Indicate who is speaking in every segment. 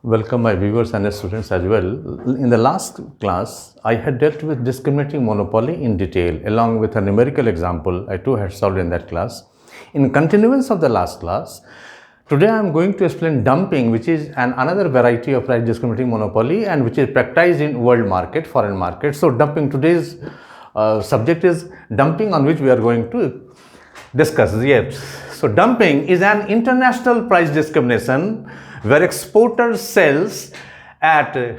Speaker 1: Welcome my viewers and students as well. In the last class, I had dealt with discriminating monopoly in detail along with a numerical example I too had solved in that class. In continuance of the last class, today I am going to explain dumping, which is another variety of price discriminating monopoly and which is practiced in world market, foreign market. So dumping, today's subject is dumping, on which we are going to discuss. Yes. So dumping is an international price discrimination where exporter sells at a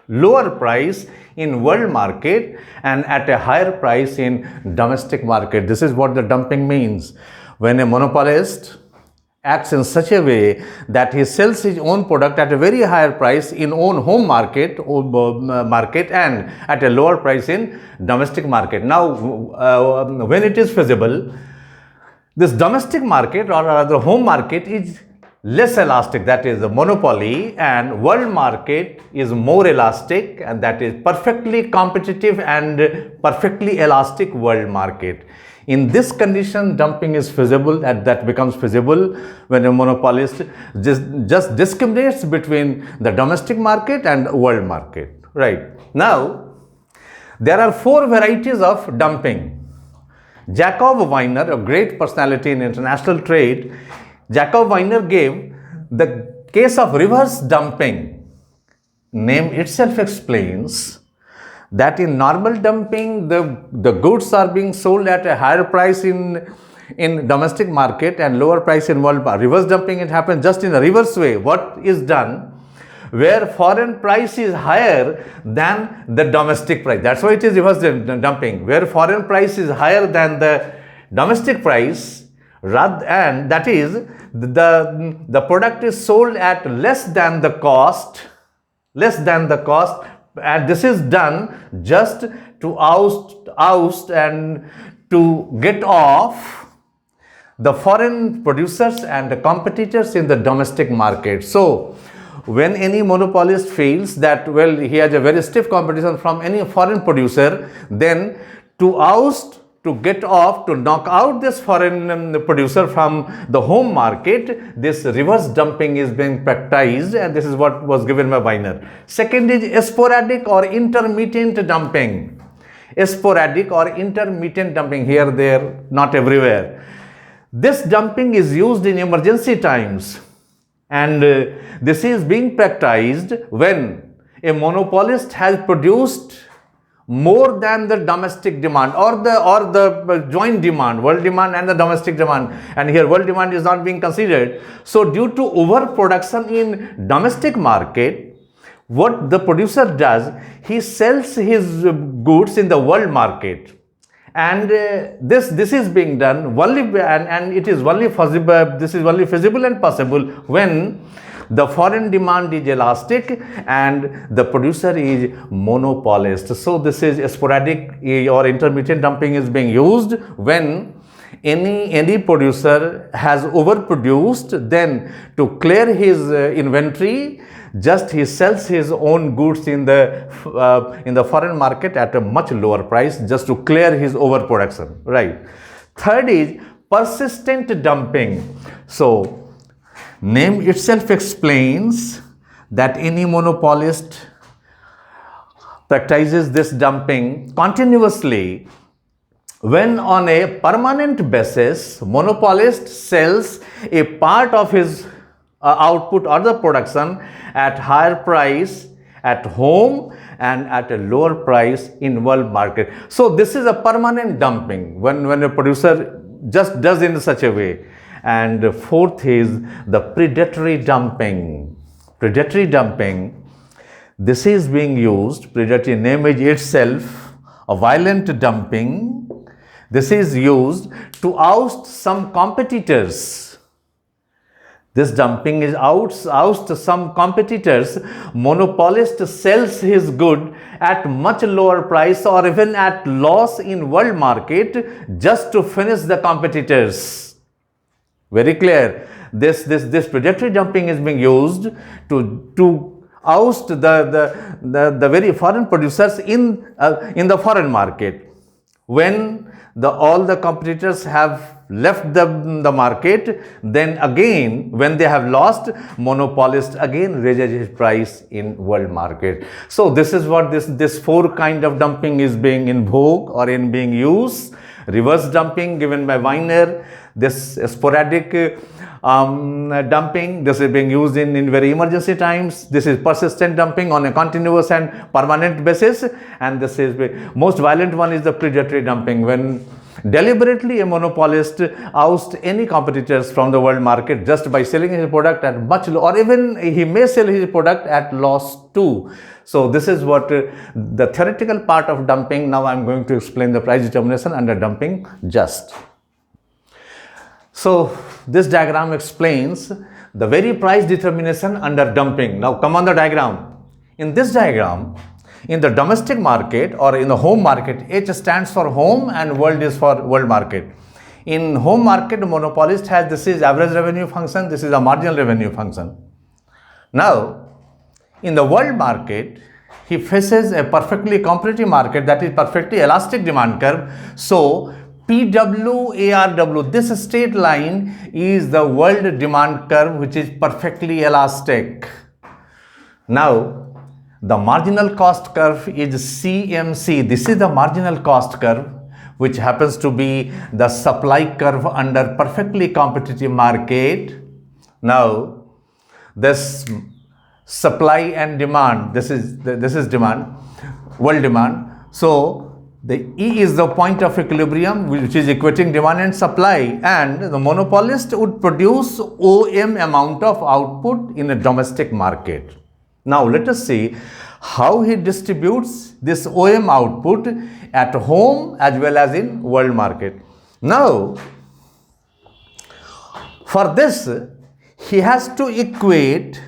Speaker 1: lower price in world market and at a higher price in domestic market. This is what the dumping means. When a monopolist acts in such a way that he sells his own product at a very higher price in own home market and at a lower price in domestic market. Now, when it is feasible, this domestic market or rather home market is less elastic, that is the monopoly, and world market is more elastic, and that is perfectly competitive and perfectly elastic world market. In this condition, dumping is feasible, and that becomes feasible when a monopolist just discriminates between the domestic market and world market. Right. Now, there are four varieties of dumping. Jacob Weiner, a great personality in international trade, Jacob Weiner gave the case of reverse dumping. Name itself explains that in normal dumping, the goods are being sold at a higher price in domestic market and lower price in world market. Reverse dumping, it happens just in a reverse way. What is done? Where foreign price is higher than the domestic price. That's why it is reverse dumping. Where foreign price is higher than the domestic price, and that is the product is sold at less than the cost, and this is done just to oust and to get off the foreign producers and the competitors in the domestic market. So when any monopolist feels that, well, he has a very stiff competition from any foreign producer, then to get off, to knock out this foreign producer from the home market, this reverse dumping is being practiced, and this is what was given by Weiner. Second is sporadic or intermittent dumping. Sporadic or intermittent dumping, here, there, not everywhere. This dumping is used in emergency times, and this is being practiced when a monopolist has produced more than the domestic demand or the joint demand, world demand and the domestic demand, and here world demand is not being considered. So due to overproduction in domestic market, what the producer does, he sells his goods in the world market, and this is being done only, and it is only possible, this is only feasible and possible when the foreign demand is elastic and the producer is monopolist. So this is sporadic or intermittent dumping is being used when any producer has overproduced, then to clear his inventory, just he sells his own goods in the foreign market at a much lower price just to clear his overproduction. Right. Third is persistent dumping. So name itself explains that any monopolist practices this dumping continuously when on a permanent basis monopolist sells a part of his output or the production at higher price at home and at a lower price in world market. So this is a permanent dumping when a producer just does in such a way. And fourth is the predatory dumping. Predatory dumping, this is being used, predatory name is itself a violent dumping. This is used to oust some competitors. This dumping is oust some competitors. Monopolist sells his good at much lower price or even at loss in world market just to finish the competitors. Very clear. This predatory dumping is being used to oust the very foreign producers in the foreign market when all the competitors have left the market, then again when they have lost, monopolist again raises his price in world market. So this is what this four kind of dumping is being in vogue or in being used. Reverse dumping given by Weiner, this sporadic dumping, this is being used in very emergency times. This is persistent dumping on a continuous and permanent basis, and this is most violent one is the predatory dumping, when deliberately a monopolist ousts any competitors from the world market just by selling his product at much low, or even he may sell his product at loss too. So this is what the theoretical part of dumping. Now I am going to explain the price determination under dumping just. So this diagram explains the very price determination under dumping. Now come on the diagram. In this diagram, in the domestic market or in the home market, H stands for home and world is for world market. In home market, monopolist has, this is average revenue function, this is a marginal revenue function. Now in the world market, he faces a perfectly competitive market, that is perfectly elastic demand curve. So PW, ARW, this straight line is the world demand curve which is perfectly elastic. Now the marginal cost curve is CMC. This is the marginal cost curve which happens to be the supply curve under perfectly competitive market. Now this supply and demand, this is demand, world demand. So the E is the point of equilibrium which is equating demand and supply, and the monopolist would produce OM amount of output in a domestic market. Now let us see how he distributes this OM output at home as well as in world market. Now for this he has to equate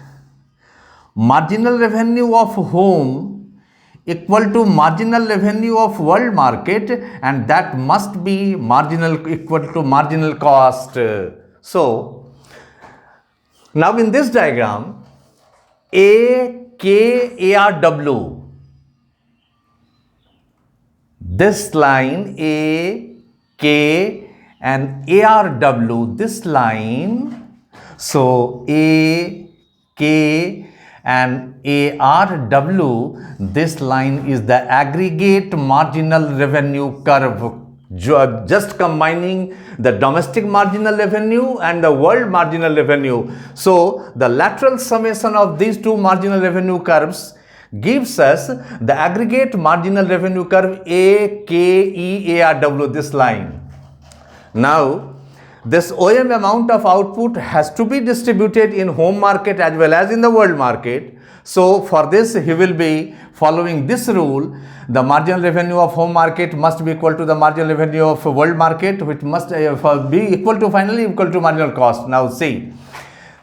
Speaker 1: marginal revenue of home equal to marginal revenue of world market, and that must be equal to marginal cost. So now in this diagram, AKARW, this line AK and ARW, this line, so AK and ARW, this line is the aggregate marginal revenue curve, just combining the domestic marginal revenue and the world marginal revenue. So the lateral summation of these two marginal revenue curves gives us the aggregate marginal revenue curve AKEARW, this line. Now this OM amount of output has to be distributed in home market as well as in the world market. So for this he will be following this rule: the marginal revenue of home market must be equal to the marginal revenue of world market, which must be equal to, finally equal to marginal cost. Now see,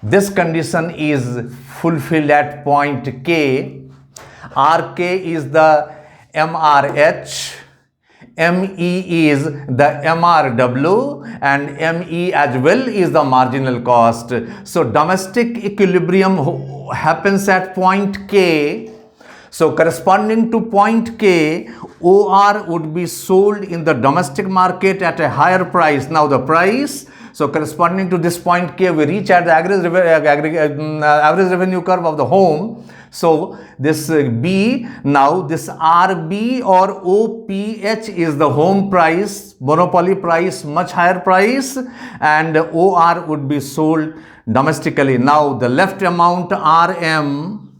Speaker 1: this condition is fulfilled at point K. RK is the MRH, ME is the MRW, and ME as well is the marginal cost. So domestic equilibrium happens at point K. So corresponding to point K, OR would be sold in the domestic market at a higher price. Now the price, so corresponding to this point K, we reach at the average revenue curve of the home. So this B, now this RB or OPH is the home price, monopoly price, much higher price, and OR would be sold domestically. Now the left amount RM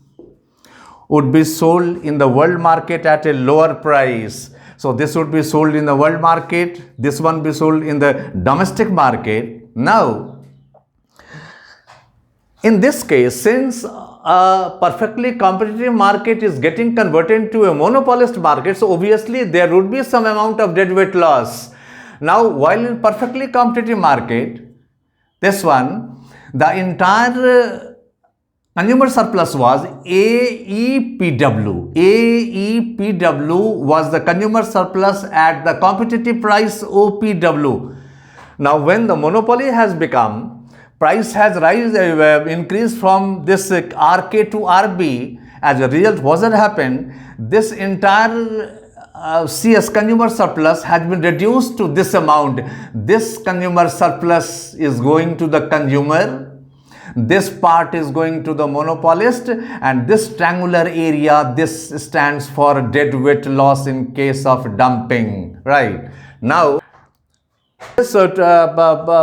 Speaker 1: would be sold in the world market at a lower price. So this would be sold in the world market, this one be sold in the domestic market. Now in this case, since a perfectly competitive market is getting converted to a monopolist market, so obviously there would be some amount of deadweight loss. Now while in perfectly competitive market, this one, the entire consumer surplus was AEPW. AEPW was the consumer surplus at the competitive price OPW. Now when the monopoly has become, price has increased from this RK to RB. As a result, what has happened? This entire CS consumer surplus has been reduced to this amount. This consumer surplus is going to the consumer, this part is going to the monopolist, and this triangular area, this stands for deadweight loss in case of dumping, right? Now, so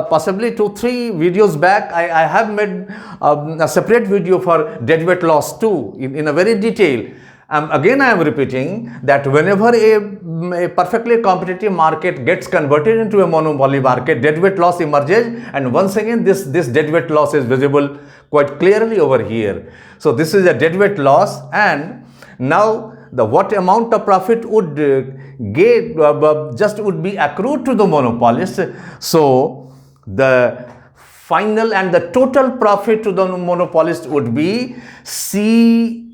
Speaker 1: possibly 2-3 videos back, I have made a separate video for deadweight loss too, in a very detail. Again, I am repeating that whenever a perfectly competitive market gets converted into a monopoly market, deadweight loss emerges, and once again this deadweight loss is visible quite clearly over here. So this is a deadweight loss, and now the what amount of profit would get just would be accrued to the monopolist. So the final and the total profit to the monopolist would be CEKA.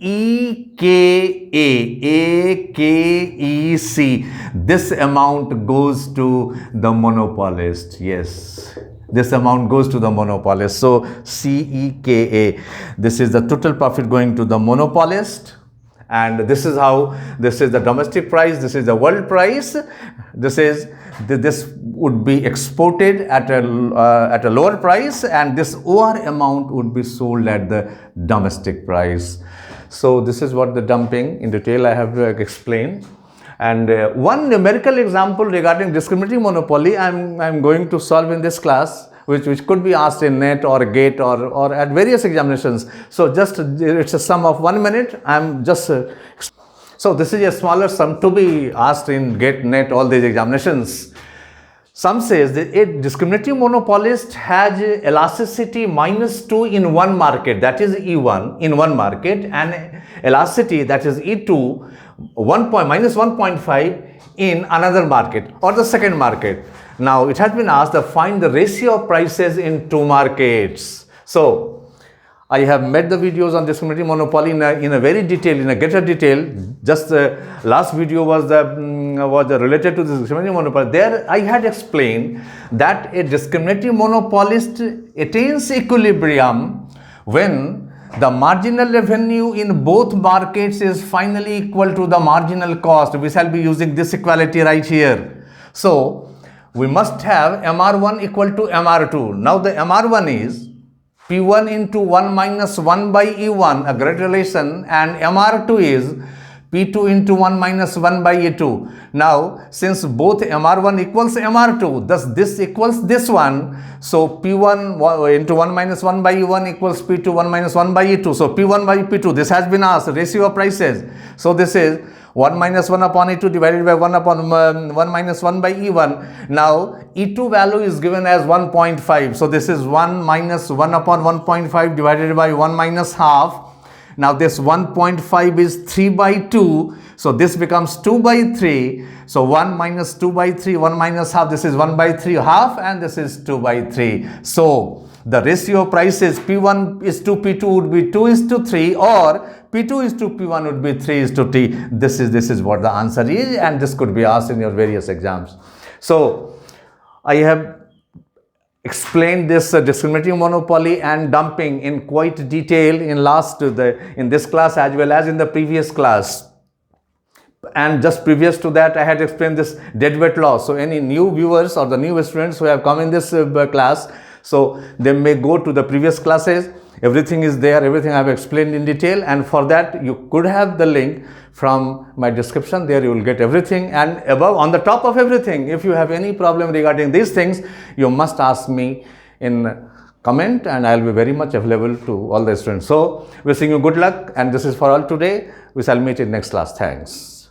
Speaker 1: This amount goes to the monopolist. Yes, this amount goes to the monopolist. So CEKA, this is the total profit going to the monopolist. And this is how, this is the domestic price, this is the world price, this would be exported at a lower price, and this OR amount would be sold at the domestic price. So this is what the dumping in detail I have explained. And one numerical example regarding discriminating monopoly I'm going to solve in this class, which could be asked in NET or GATE or at various examinations. So just it's a sum of 1 minute. So this is a smaller sum to be asked in GATE, NET, all these examinations. Sum says that a discriminating monopolist has elasticity -2 in one market, that is E1 in one market, and elasticity, that is E2, -1.5 in another market or the second market. Now it has been asked to find the ratio of prices in two markets. So I have made the videos on discriminating monopoly in a very detail, in a greater detail. Just the last video was related to the discriminating monopoly. There I had explained that a discriminating monopolist attains equilibrium when the marginal revenue in both markets is finally equal to the marginal cost. We shall be using this equality right here. So we must have MR1 equal to MR2. Now the MR1 is P1 into 1 minus 1 by E1, a great relation, and MR2 is P2 into 1 minus 1 by E2. Now, since both MR1 equals MR2, thus this equals this one, so P1 into 1 minus 1 by E1 equals P2 1 minus 1 by E2. So P1 by P2, this has been asked, ratio of prices. So this is 1 minus 1 upon E2 divided by 1 upon 1 minus 1 by E1. Now, E2 value is given as 1.5. So this is 1 minus 1 upon 1.5 divided by 1 minus half. Now this 1.5 is 3 by 2. So this becomes 2 by 3. So 1 minus 2 by 3, 1 minus half. This is 1 by 3 half, and this is 2 by 3. So the ratio of prices P1 is to P2 would be 2 is to 3, or P2 is to P1 would be 3 is to T. This is what the answer is, and this could be asked in your various exams. So I have explained this discriminating monopoly and dumping in quite detail in this class as well as in the previous class. And just previous to that, I had explained this deadweight loss. So any new viewers or the new students who have come in this class, so they may go to the previous classes. Everything is there, everything I have explained in detail, and for that you could have the link from my description. There you will get everything, and above, on the top of everything, if you have any problem regarding these things, you must ask me in comment, and I will be very much available to all the students. So wishing you good luck, and this is for all today. We shall meet in next class. Thanks.